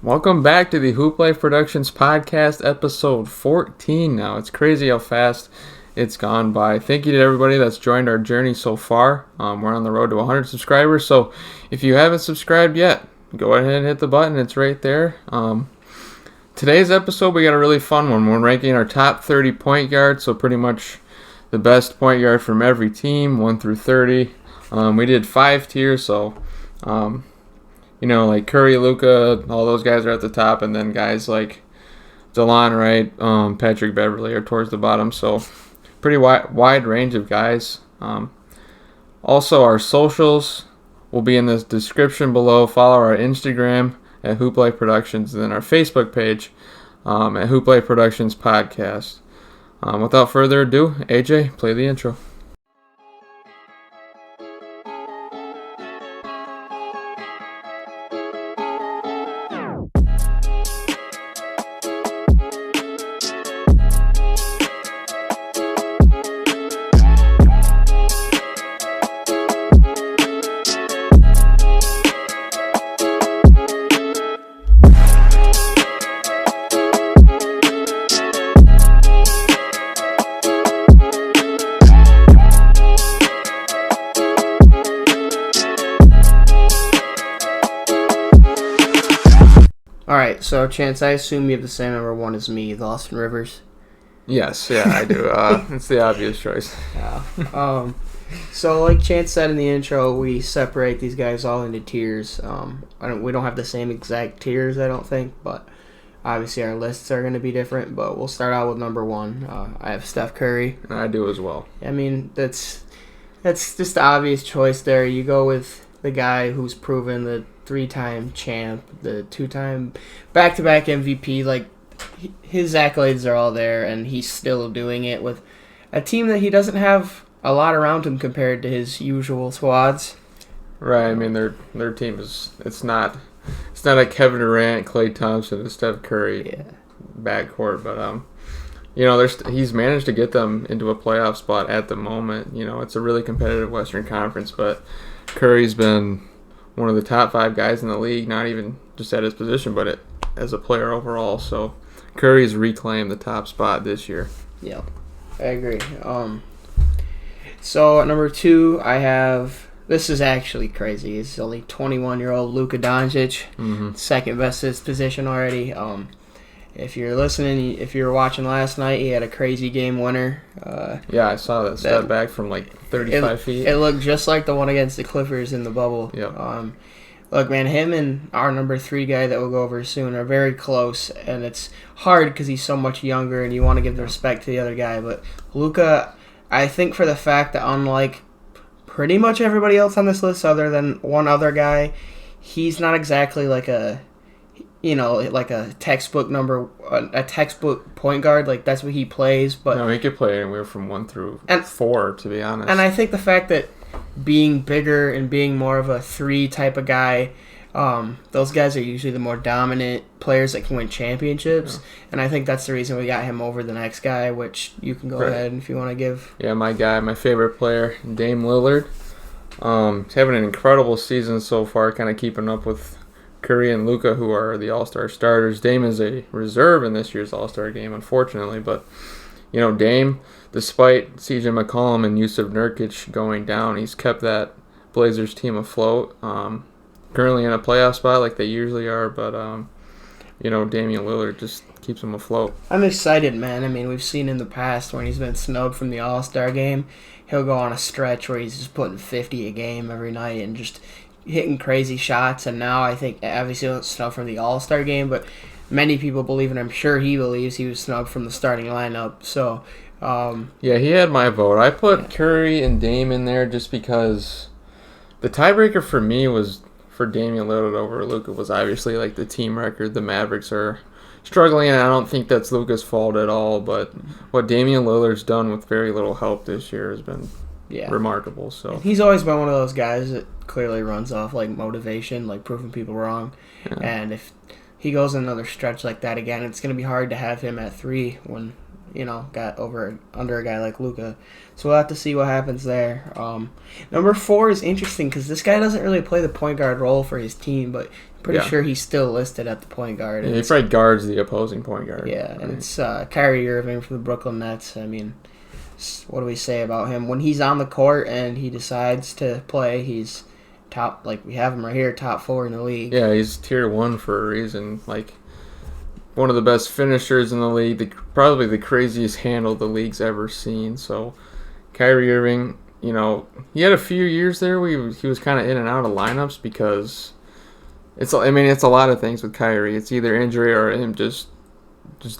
Welcome back to the Hoop Life Productions podcast, episode 14 now. It's crazy how fast it's gone by. Thank you to everybody that's joined our journey so far. We're on the road to 100 subscribers, so if you haven't subscribed yet, go ahead and hit the button. It's right there. Today's episode, we got a really fun one. We're ranking our top 30 point guards, so pretty much the best point guard from every team, 1 through 30. We did 5 tiers, so... like Curry, Luka, all those guys are at the top, and then guys like DeLon Wright, Patrick Beverley are towards the bottom. So pretty wide range of guys. Also, our socials will be in the description below. Follow our Instagram at Hoop Life Productions, and then our Facebook page at Hoop Life Productions Podcast. Without further ado, AJ, play the intro. Alright, so Chance, I assume you have the same number 1 as me, the Austin Rivers. Yes, yeah, I do. It's the obvious choice. Yeah. So like Chance said in the intro, we separate these guys all into tiers. We don't have the same exact tiers, I don't think, but obviously our lists are going to be different. But we'll start out with number 1. I have Steph Curry. And I do as well. I mean, that's just the obvious choice there. You go with the guy who's proven the 3-time champ, the 2-time back-to-back MVP. Like, his accolades are all there, and he's still doing it with a team that he doesn't have a lot around him compared to his usual squads. Right. I mean, their team is it's not a Kevin Durant, Klay Thompson, and Steph Curry backcourt, but he's managed to get them into a playoff spot at the moment. It's a really competitive Western Conference, but Curry's been one of the top 5 guys in the league, not even just at his position, but as a player overall. So Curry's reclaimed the top spot this year. Yeah, I agree. So at number 2, I have, this is actually crazy. He's only 21-year-old Luka Doncic, second best at his position already. If you're listening, if you were watching last night, he had a crazy game winner. Yeah, I saw that step back from like 35 feet. It looked just like the one against the Clippers in the bubble. Yep. Look, man, him and our number 3 guy that we'll go over soon are very close, and it's hard because he's so much younger, and you want to give the respect to the other guy. But Luka, I think for the fact that unlike pretty much everybody else on this list other than one other guy, he's not exactly like a textbook point guard. Like, that's what he plays. But no, he could play anywhere from 1 through 4, to be honest. And I think the fact that being bigger and being more of a 3 type of guy, those guys are usually the more dominant players that can win championships. Yeah. And I think that's the reason we got him over the next guy, which you can go ahead if you want to give. Yeah, my guy, my favorite player, Dame Lillard. He's having an incredible season so far, kind of keeping up with Curry and Luka, who are the All-Star starters. Dame is a reserve in this year's All-Star game, unfortunately. But, Dame, despite C.J. McCollum and Yusuf Nurkic going down, he's kept that Blazers team afloat. Currently in a playoff spot like they usually are, but, Damian Lillard just keeps them afloat. I'm excited, man. I mean, we've seen in the past when he's been snubbed from the All-Star game, he'll go on a stretch where he's just putting 50 a game every night and just hitting crazy shots, and now I think obviously it's snubbed from the All-Star game, but many people believe, and I'm sure he believes, he was snubbed from the starting lineup. So, yeah, he had my vote. I put Curry and Dame in there just because the tiebreaker for me was for Damian Lillard over Luka was obviously like the team record. The Mavericks are struggling, and I don't think that's Luka's fault at all. But what Damian Lillard's done with very little help this year has been remarkable. So he's always been one of those guys that clearly runs off like motivation, like proving people wrong. Yeah. And if he goes another stretch like that again, it's going to be hard to have him at 3 when got under a guy like Luka. So we'll have to see what happens there. Number 4 is interesting because this guy doesn't really play the point guard role for his team, but Pretty sure he's still listed at the point guard. Yeah, he probably guards the opposing point guard. Yeah, and it's Kyrie Irving from the Brooklyn Nets. I mean, what do we say about him? When he's on the court and he decides to play, he's top. Like, we have him right here, top 4 in the league. Yeah, he's tier 1 for a reason. Like, one of the best finishers in the league. Probably the craziest handle the league's ever seen. So, Kyrie Irving, you know, he had a few years there where he was kind of in and out of lineups because it's a lot of things with Kyrie. It's either injury or him just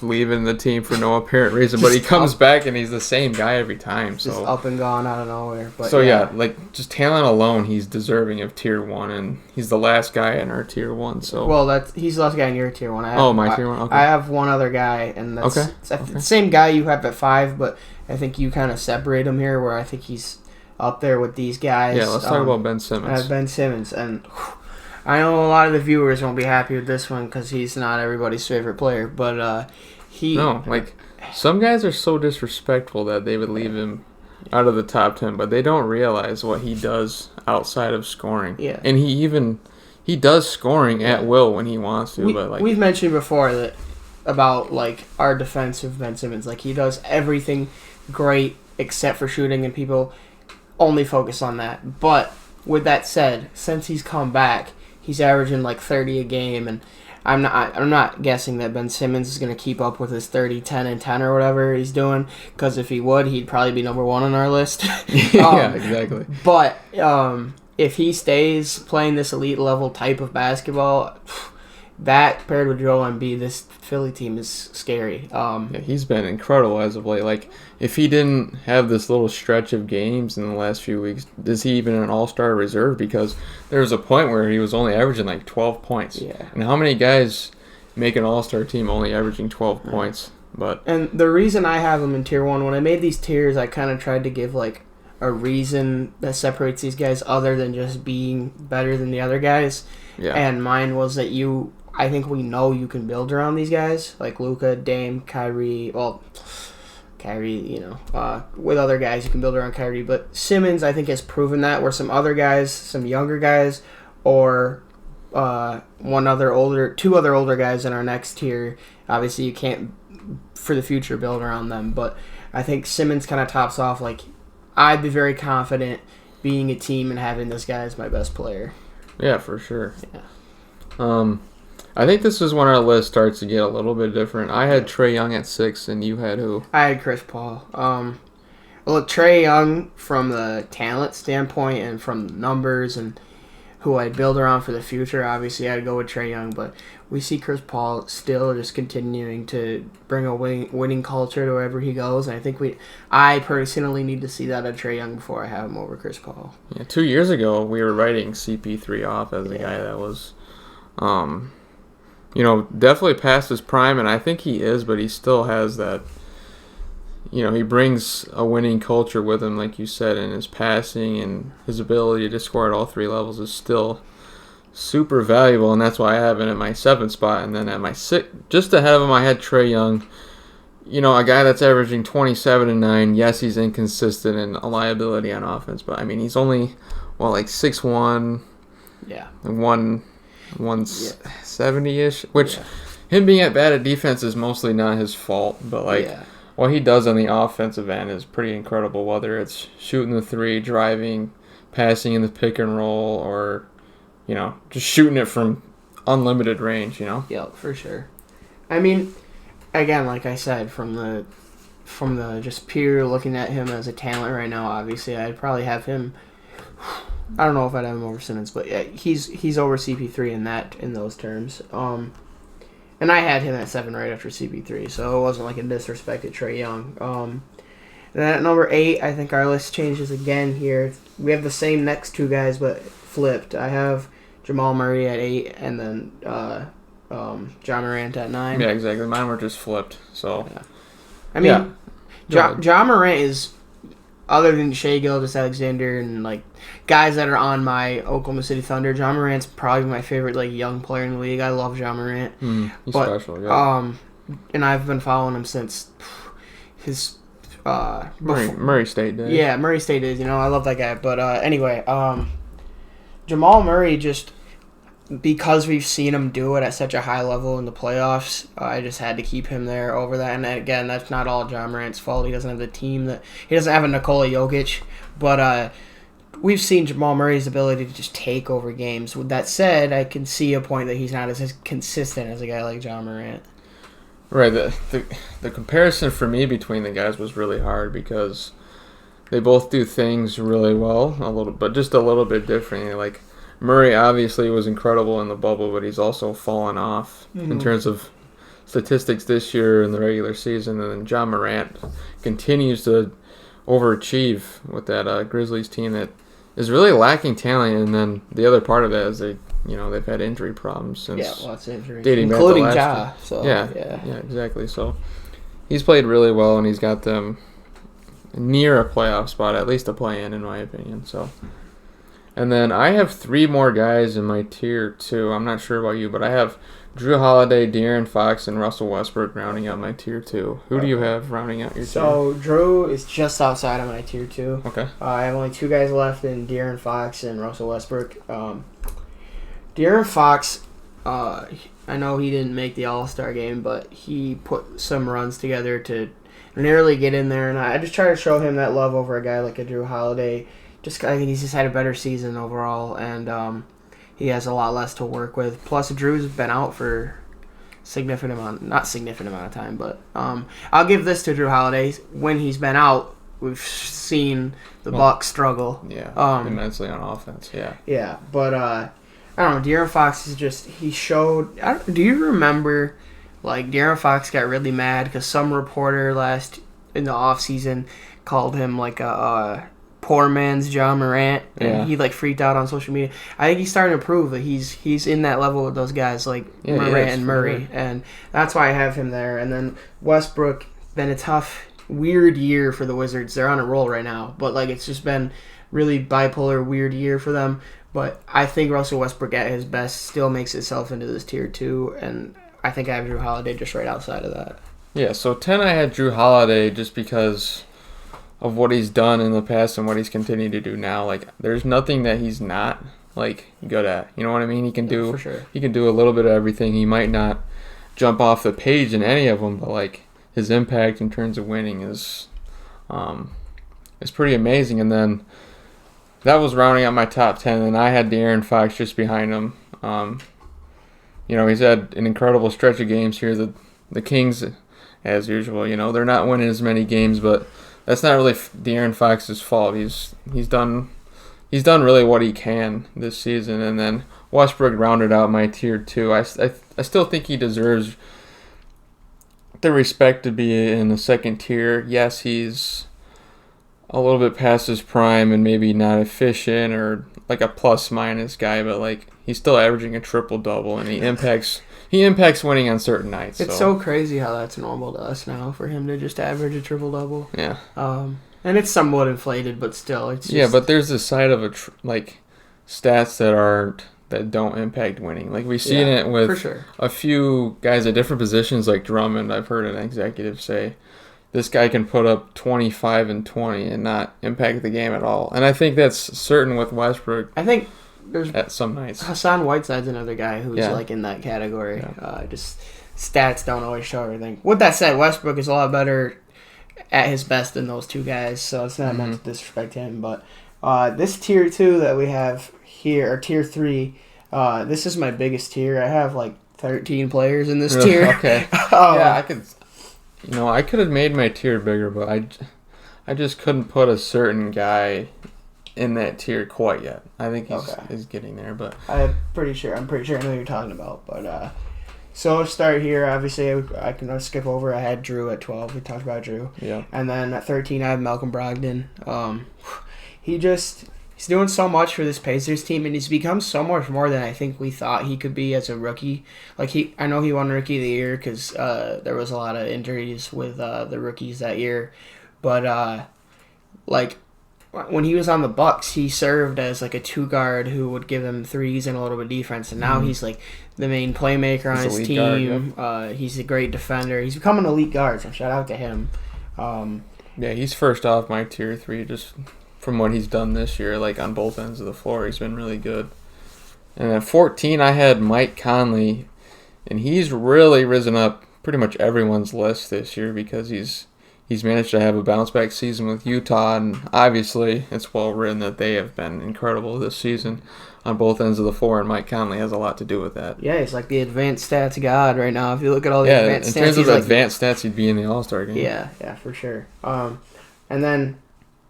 leaving the team for no apparent reason. But he comes back and he's the same guy every time. So just up and gone out of nowhere. But so yeah, like just talent alone, he's deserving of tier 1, and he's the last guy in our tier 1. So he's the last guy in your tier 1. My tier 1. Okay. I have one other guy, and that's the same guy you have at 5, but I think you kind of separate him here, where I think he's up there with these guys. Yeah, let's talk about Ben Simmons. I have Ben Simmons, and I know a lot of the viewers won't be happy with this one because he's not everybody's favorite player, but some guys are so disrespectful that they would leave him out of the top 10, but they don't realize what he does outside of scoring. Yeah, and he does scoring at will when he wants to. We've mentioned before about our defense of Ben Simmons. Like, he does everything great except for shooting, and people only focus on that. But with that said, since he's come back, he's averaging 30 a game, and I'm not guessing that Ben Simmons is going to keep up with his 30, 10, and 10 or whatever he's doing, because if he would, he'd probably be number 1 on our list. Yeah, exactly. But if he stays playing this elite level type of basketball, that paired with Joel Embiid, this Philly team is scary. Yeah, he's been incredible as of late. Like, if he didn't have this little stretch of games in the last few weeks, is he even an all-star reserve? Because there was a point where he was only averaging 12 points. Yeah. And how many guys make an all-star team only averaging 12 points? And the reason I have him in tier 1, when I made these tiers, I kind of tried to give a reason that separates these guys other than just being better than the other guys. Yeah. And mine was that I think we know you can build around these guys, like Luka, Dame, Kyrie. Well, Kyrie, with other guys you can build around Kyrie. But Simmons, I think, has proven that, where some other guys, some younger guys, or two other older guys in our next tier, obviously you can't, for the future, build around them. But I think Simmons kind of tops off. I'd be very confident being a team and having this guy as my best player. Yeah, for sure. Yeah. I think this is when our list starts to get a little bit different. I had Trae Young at 6, and you had who? I had Chris Paul. Trae Young, from the talent standpoint and from the numbers and who I'd build around for the future, obviously I'd go with Trae Young. But we see Chris Paul still just continuing to bring a winning culture to wherever he goes, and I think I personally need to see that at Trae Young before I have him over Chris Paul. Yeah, 2 years ago we were writing CP3 off as a guy that was, definitely past his prime, and I think he is, but he still has that. He brings a winning culture with him, like you said, and his passing and his ability to score at all 3 levels is still super valuable, and that's why I have him at my 7th spot. And then at my 6th, just ahead of him, I had Trae Young. A guy that's averaging 27 and 9. Yes, he's inconsistent and a liability on offense, but he's only 6'1", yeah, 170-ish, which him being bad at defense is mostly not his fault, but what he does on the offensive end is pretty incredible, whether it's shooting the 3, driving, passing in the pick and roll, or just shooting it from unlimited range. Yeah, for sure. Again, like I said, from the just pure looking at him as a talent right now, obviously I'd probably have him. I don't know if I'd have him over Simmons, but yeah, he's over CP3 in those terms. And I had him at 7 right after CP3, so it wasn't a disrespect to Trae Young. And then at number 8, I think our list changes again here. We have the same next 2 guys, but flipped. I have Jamal Murray at 8, and then Ja Morant at 9. Yeah, exactly. Mine were just flipped. So, Ja Morant is, other than Shai Gilgeous-Alexander and guys that are on my Oklahoma City Thunder, Ja Morant's probably my favorite young player in the league. I love Ja Morant. He's special. Yeah. And I've been following him since his Murray State days. Yeah, Murray State days. I love that guy. But anyway, Jamal Murray, just because we've seen him do it at such a high level in the playoffs, I just had to keep him there over that. And again, that's not all John Morant's fault. He doesn't have the team he doesn't have a Nikola Jokic, but we've seen Jamal Murray's ability to just take over games. With that said, I can see a point that he's not as consistent as a guy like John Morant. Right. The comparison for me between the guys was really hard because they both do things really well, just a little bit differently. Like Murray obviously was incredible in the bubble, but he's also fallen off in terms of statistics this year in the regular season. And then John Morant continues to overachieve with that Grizzlies team that is really lacking talent. And then the other part of that is they've had injury problems since lots of injuries, dating including back to last Ja. year. So Yeah, exactly. So he's played really well, and he's got them near a playoff spot, at least a play-in my opinion. So. And then I have 3 more guys in my tier 2. I'm not sure about you, but I have Drew Holiday, De'Aaron Fox, and Russell Westbrook rounding out my tier 2. Who do you have rounding out your tier? So Drew is just outside of my tier 2. Okay. I have only 2 guys left in De'Aaron Fox and Russell Westbrook. De'Aaron Fox, I know he didn't make the All-Star game, but he put some runs together to nearly get in there, and I just try to show him that love over a guy like a Drew Holiday. I think he's just had a better season overall, and he has a lot less to work with. Plus, Drew's been out for not significant amount of time, but I'll give this to Drew Holiday. When he's been out, we've seen the Bucks struggle. Yeah, immensely on offense. Yeah. Yeah, but I don't know. De'Aaron Fox is he showed. Do you remember, like De'Aaron Fox got really mad because some reporter in the offseason called him like a poor man's John Morant, and he freaked out on social media. I think he's starting to prove that he's in that level with those guys like Morant and Murray, and that's why I have him there. And then Westbrook, been a tough, weird year for the Wizards. They're on a roll right now, but it's just been really bipolar, weird year for them. But I think Russell Westbrook at his best still makes itself into this tier 2, and I think I have Drew Holiday just right outside of that. Yeah, so 10 I had Drew Holiday just because of what he's done in the past and what he's continuing to do now. There's nothing that he's not good at. You know what I mean? He can do for sure. He can do a little bit of everything. He might not jump off the page in any of them, but his impact in terms of winning is pretty amazing. And then that was rounding out my top 10, and I had De'Aaron Fox just behind him. He's had an incredible stretch of games here. The Kings, as usual, they're not winning as many games, but that's not really De'Aaron Fox's fault. He's done really what he can this season. And then Westbrook rounded out my tier 2. I still think he deserves the respect to be in the second tier. Yes, he's a little bit past his prime and maybe not efficient or a plus-minus guy, but he's still averaging a triple-double, and he impacts winning on certain nights. It's so crazy how that's normal to us now for him to just average a triple-double. Yeah. And it's somewhat inflated, but still, it's just... Yeah, but there's this side of stats that don't impact winning. We've seen it with a few guys at different positions, like Drummond. I've heard an executive say, this guy can put up 25 and 20 and not impact the game at all. And I think that's certain with Westbrook. I think there's at some nights. Hassan Whiteside's another guy who's in that category. Yeah. Just stats don't always show everything. With that said, Westbrook is a lot better at his best than those two guys, so it's not meant to disrespect him. But this tier 2 that we have here, or tier 3, this is my biggest tier. I have 13 players in this tier. Okay. Yeah, I could have made my tier bigger, but I just couldn't put a certain guy in that tier quite yet. I think he's getting there, but I'm pretty sure I know who you're talking about. But so let's start here. Obviously, I can skip over. I had Drew at 12. We talked about Drew. Yeah. And then at 13, I have Malcolm Brogdon. He's doing so much for this Pacers team, and he's become so much more than I think we thought he could be as a rookie. I know he won Rookie of the Year because there was a lot of injuries with the rookies that year, but when he was on the Bucks, he served as a 2-guard who would give them threes and a little bit of defense, and now he's the main playmaker on his team. Guard, He's a great defender. He's become an elite guard, so shout out to him. Yeah, he's first off my tier 3 just from what he's done this year, on both ends of the floor. He's been really good. And at 14, I had Mike Conley, and he's really risen up pretty much everyone's list this year because he's managed to have a bounce-back season with Utah, and obviously it's well written that they have been incredible this season on both ends of the floor, and Mike Conley has a lot to do with that. Yeah, he's like the advanced stats god right now. If you look at all the advanced stats. In terms of advanced stats, he'd be in the All-Star game. Yeah, for sure. And then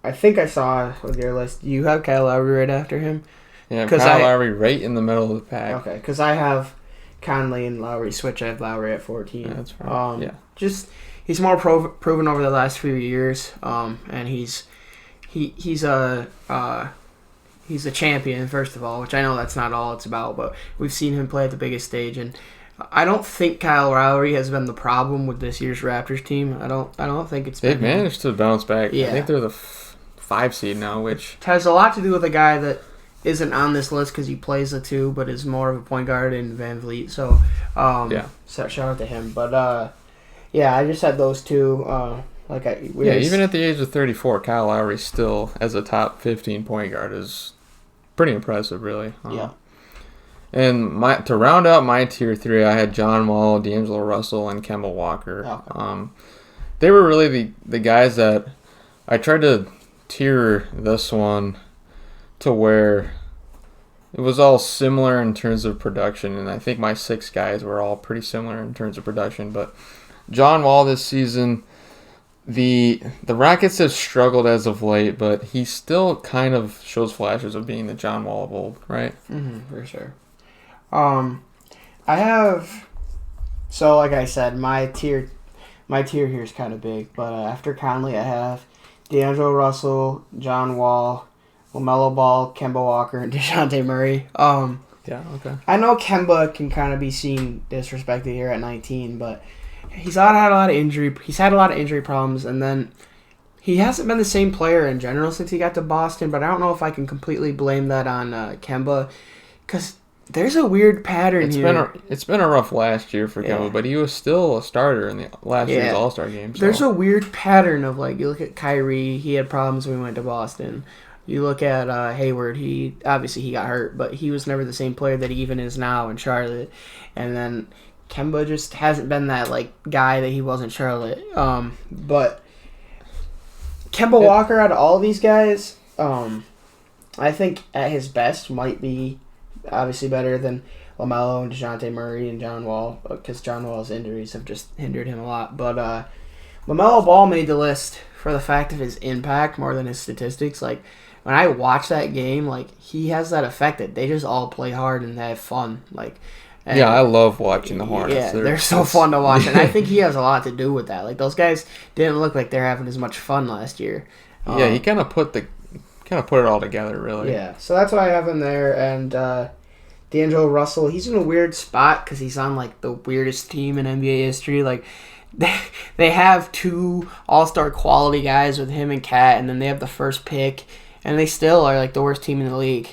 I think I saw with your list, you have Kyle Lowry right after him? Yeah, Kyle Lowry right in the middle of the pack. Okay, because I have Conley and Lowry switch. I have Lowry at 14. Yeah, that's right. Just he's more proven over the last few years, and he's a champion, first of all, which I know that's not all it's about, but we've seen him play at the biggest stage, and I don't think Kyle Lowry has been the problem with this year's Raptors team. I don't think it's been They've managed to bounce back. Yeah. I think they're the 5 seed now, which has a lot to do with a guy that isn't on this list because he plays the 2, but is more of a point guard in Van Vliet. So, so shout out to him. But I just had those two. Even at the age of 34, Kyle Lowry still as a top 15 point guard is pretty impressive, really. And to round out my tier 3, I had John Wall, D'Angelo Russell, and Kemba Walker. Okay. They were really the guys that I tried to tier this one to where it was all similar in terms of production, and I think my 6 guys were all pretty similar in terms of production. But John Wall this season, the Rockets have struggled as of late, but he still kind of shows flashes of being the John Wall of old, right? Mm-hmm, for sure. I have, so like I said, my tier here is kind of big, but after Conley, I have D'Angelo Russell, John Wall, LaMelo Ball, Kemba Walker, and DeJounte Murray. I know Kemba can kind of be seen disrespected here at 19, but he's had a lot of injury problems, and then he hasn't been the same player in general since he got to Boston. But I don't know if I can completely blame that on Kemba, because there's a weird pattern here. It's been a rough last year for Kemba, but he was still a starter in the last year's All-Star game. So. There's a weird pattern of, like, you look at Kyrie, he had problems when he went to Boston. You look at Hayward, he got hurt, but he was never the same player that he even is now in Charlotte. And then Kemba just hasn't been that, like, guy that he was in Charlotte. But Kemba Walker, out of all these guys, I think at his best might be obviously better than LaMelo and DeJounte Murray and John Wall, because John Wall's injuries have just hindered him a lot. But LaMelo Ball made the list for the fact of his impact more than his statistics. Like, when I watch that game, like, he has that effect that they just all play hard and they have fun. Like, I love watching the Hornets. Yeah, they're so fun to watch, and I think he has a lot to do with that. Like, those guys didn't look like they're having as much fun last year. He kind of put it all together, really. Yeah, so that's why I have him there. And D'Angelo Russell, he's in a weird spot because he's on, like, the weirdest team in NBA history. Like, they have 2 all-star quality guys with him and Kat, and then they have the first pick, and they still are, like, the worst team in the league.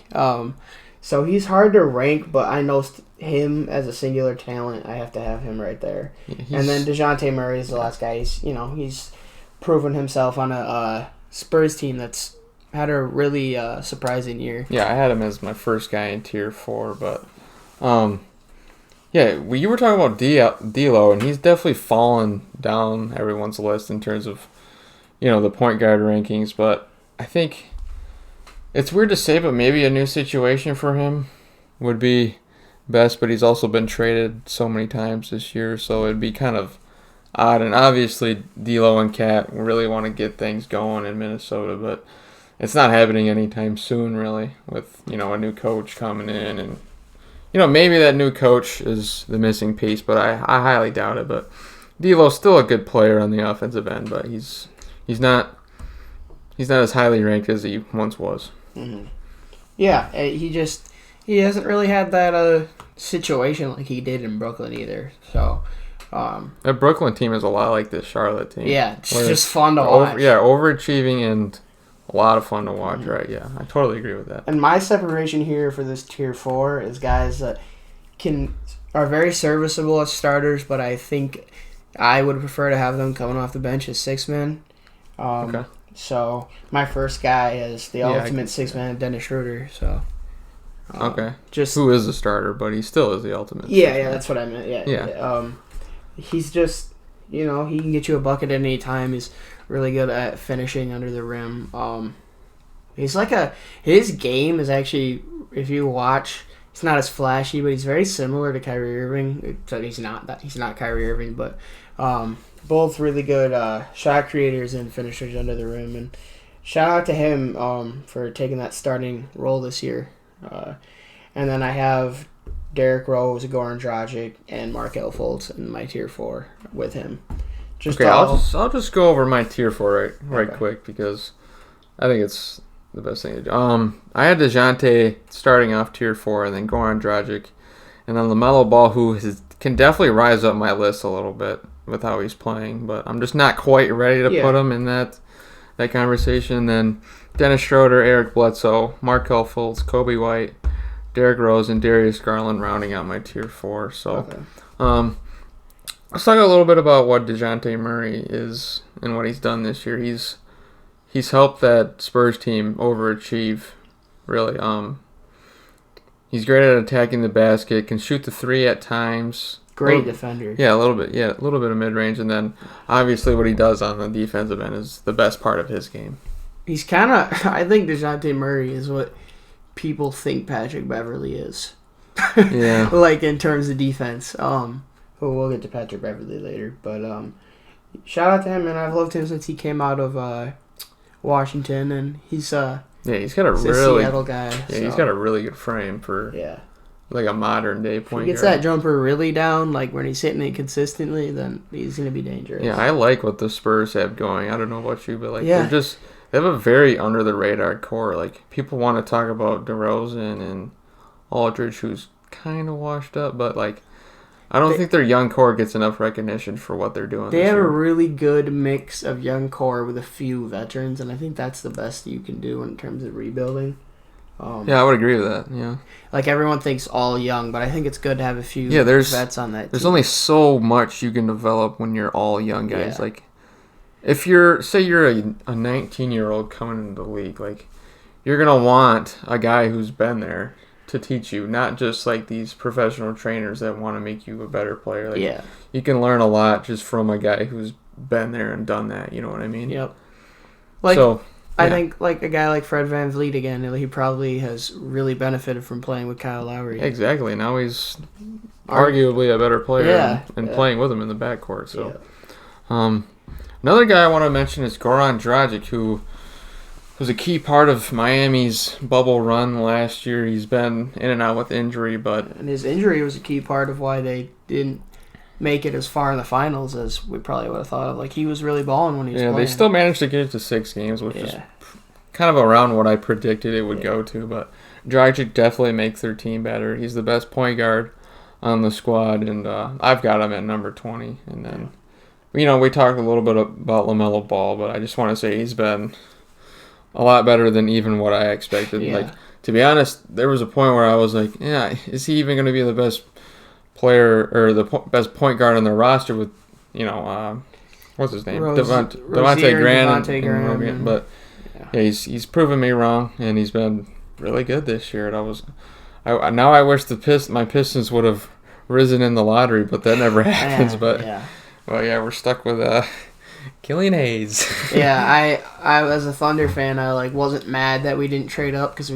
So he's hard to rank, but I know him as a singular talent, I have to have him right there. Yeah, and then DeJounte Murray is the last guy. He's proven himself on a Spurs team that's had a really surprising year. Yeah, I had him as my first guy in tier 4, but you were talking about D'Lo, and he's definitely fallen down everyone's list in terms of the point guard rankings. But I think it's weird to say, but maybe a new situation for him would be best. But he's also been traded so many times this year, so it'd be kind of odd. And obviously, D'Lo and Kat really want to get things going in Minnesota, but it's not happening anytime soon, really, with a new coach coming in, and maybe that new coach is the missing piece, but I highly doubt it. But D'Lo's still a good player on the offensive end, but he's not as highly ranked as he once was. Mm-hmm. Yeah, he hasn't really had that situation like he did in Brooklyn either. So that Brooklyn team is a lot like this Charlotte team. Yeah, it's just fun to watch. Overachieving and a lot of fun to watch, mm-hmm. Right? Yeah, I totally agree with that. And my separation here for this tier 4 is guys that are very serviceable as starters, but I think I would prefer to have them coming off the bench as 6-men. Okay. So my first guy is the ultimate 6-man, Dennis Schroeder. So Okay. Just who is the starter, but he still is the ultimate. yeah, that's what I meant. Yeah. He's just, he can get you a bucket at any time. He's really good at finishing under the rim. He's like his game is actually, if you watch, he's not as flashy, but he's very similar to Kyrie Irving. Except he's not Kyrie Irving, but both really good shot creators and finishers under the rim. And shout out to him for taking that starting role this year. And then I have Derrick Rose, Goran Dragic, and Markelle Fultz in my tier 4 with him. I'll just go over my tier 4 right Okay. quick because I think it's the best thing to do. I had DeJounte starting off tier 4, and then Goran Dragic, and then LaMelo Ball, who can definitely rise up my list a little bit with how he's playing, but I'm just not quite ready to put him in that conversation. Then Dennis Schroeder, Eric Bledsoe, Markelle Fultz, Kobe White, Derrick Rose, and Darius Garland rounding out my tier 4. So, let's talk a little bit about what DeJounte Murray is and what he's done this year. He's helped that Spurs team overachieve, really. He's great at attacking the basket, can shoot the 3 at times. Great defender. Yeah, a little bit. Yeah, a little bit of mid-range, and then obviously what he does on the defensive end is the best part of his game. He's kind of, I think DeJounte Murray is what people think Patrick Beverly is. Yeah. Like in terms of defense. We'll get to Patrick Beverly later, but shout out to him, and I've loved him since he came out of Washington, and he's he's got a Seattle guy. Yeah, he's got a really good frame for like a modern day point If he gets guard. that jumper really down, like when he's hitting it consistently, then he's gonna be dangerous. Yeah, I like what the Spurs have going. I don't know about you, but they have a very under the radar core. Like people want to talk about DeRozan and Aldridge, who's kind of washed up, but I don't think their young core gets enough recognition for what they're doing. They have a really good mix of young core with a few veterans, and I think that's the best you can do in terms of rebuilding. I would agree with that. Yeah, like everyone thinks all young, but I think it's good to have a few vets on that. There's team. only so much you can develop when you're all young guys. Like if you're a 19-year-old coming into the league, you're gonna want a guy who's been there to teach you, not just these professional trainers that want to make you a better player. You can learn a lot just from a guy who's been there and done that. You know what I mean? Yep. I think a guy like Fred VanVleet again, he probably has really benefited from playing with Kyle Lowry. Exactly. Now he's arguably a better player and playing with him in the backcourt. So, another guy I want to mention is Goran Dragic, who was a key part of Miami's bubble run last year. He's been in and out with injury, and his injury was a key part of why they didn't make it as far in the finals as we probably would have thought of. He was really balling when he was playing. They still managed to get it to 6 games, which is kind of around what I predicted it would go to. But Dragic definitely makes their team better. He's the best point guard on the squad, and I've got him at number 20. And then, we talked a little bit about LaMelo Ball, but I just want to say he's been a lot better than even what I expected. To be honest, there was a point where I was like, is he even going to be the best player or the best point guard on the roster with, what's his name? Devontae Graham. But he's proven me wrong, and he's been really good this year. And now I wish my Pistons would have risen in the lottery, but that never happens. We're stuck with Killian Hayes. I as a Thunder fan, I wasn't mad that we didn't trade up because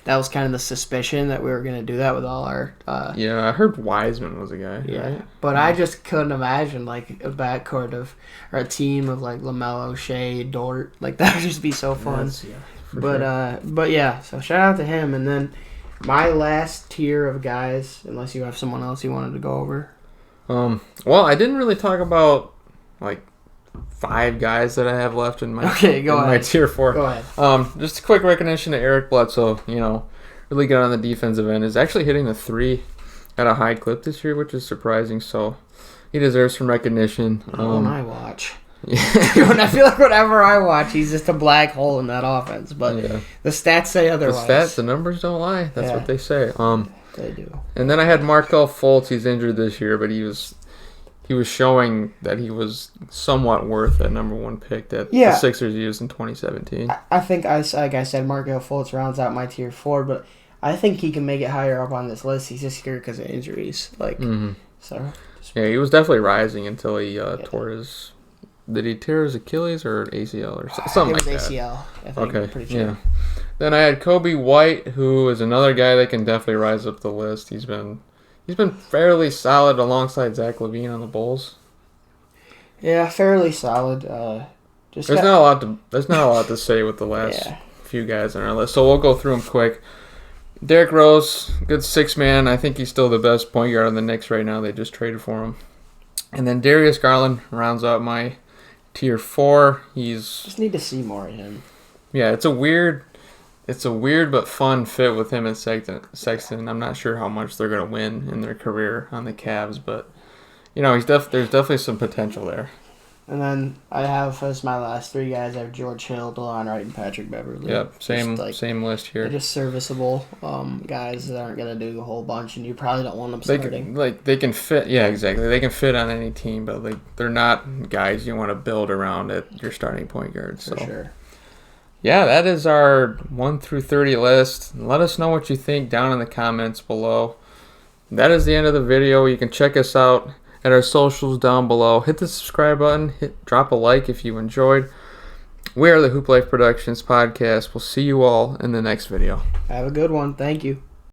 that was kind of the suspicion that we were going to do that with all our... I heard Wiseman was a guy, right? But I just couldn't imagine, a backcourt or a team of, LaMelo, Shea, Dort. That would just be so fun. So shout out to him. And then my last tier of guys, unless you have someone else you wanted to go over. Well, I didn't really talk about, 5 guys that I have left in my my tier 4. Go ahead. Just a quick recognition to Eric Bledsoe. Really good on the defensive end. Is actually hitting the 3 at a high clip this year, which is surprising. So he deserves some recognition. When I watch, I feel like whenever I watch, he's just a black hole in that offense. But the stats say otherwise. The numbers don't lie. That's what they say. They do. And then I had Markelle Fultz. He's injured this year, but he was showing that he was somewhat worth that number 1 pick that the Sixers used in 2017. I think, like I said, Markelle Fultz rounds out my tier 4, but I think he can make it higher up on this list. He's just scared because of injuries. So. Yeah, he was definitely rising until he tore his. Did he tear his Achilles or ACL or something like that? It was ACL. I think. Okay, I'm pretty sure. yeah. Then I had Kobe White, who is another guy that can definitely rise up the list. He's been fairly solid alongside Zach LaVine on the Bulls. Yeah, fairly solid. There's not a lot to say with the last few guys on our list, so we'll go through them quick. Derrick Rose, good six man. I think he's still the best point guard on the Knicks right now. They just traded for him. And then Darius Garland rounds out my tier 4. Just need to see more of him. Yeah, it's a weird but fun fit with him and Sexton. I'm not sure how much they're gonna win in their career on the Cavs, but there's definitely some potential there. And then I have as my last 3 guys. I have George Hill, DeLon Wright, and Patrick Beverley. Yep, same list here. They're just serviceable guys that aren't gonna do a whole bunch, and you probably don't want them starting. They can fit. Yeah, exactly. They can fit on any team, but they're not guys you want to build around at your starting point guard. For sure. Yeah, that is our 1 through 30 list. Let us know what you think down in the comments below. That is the end of the video. You can check us out at our socials down below. Hit the subscribe button. Drop a like if you enjoyed. We are the Hoop Life Productions podcast. We'll see you all in the next video. Have a good one. Thank you.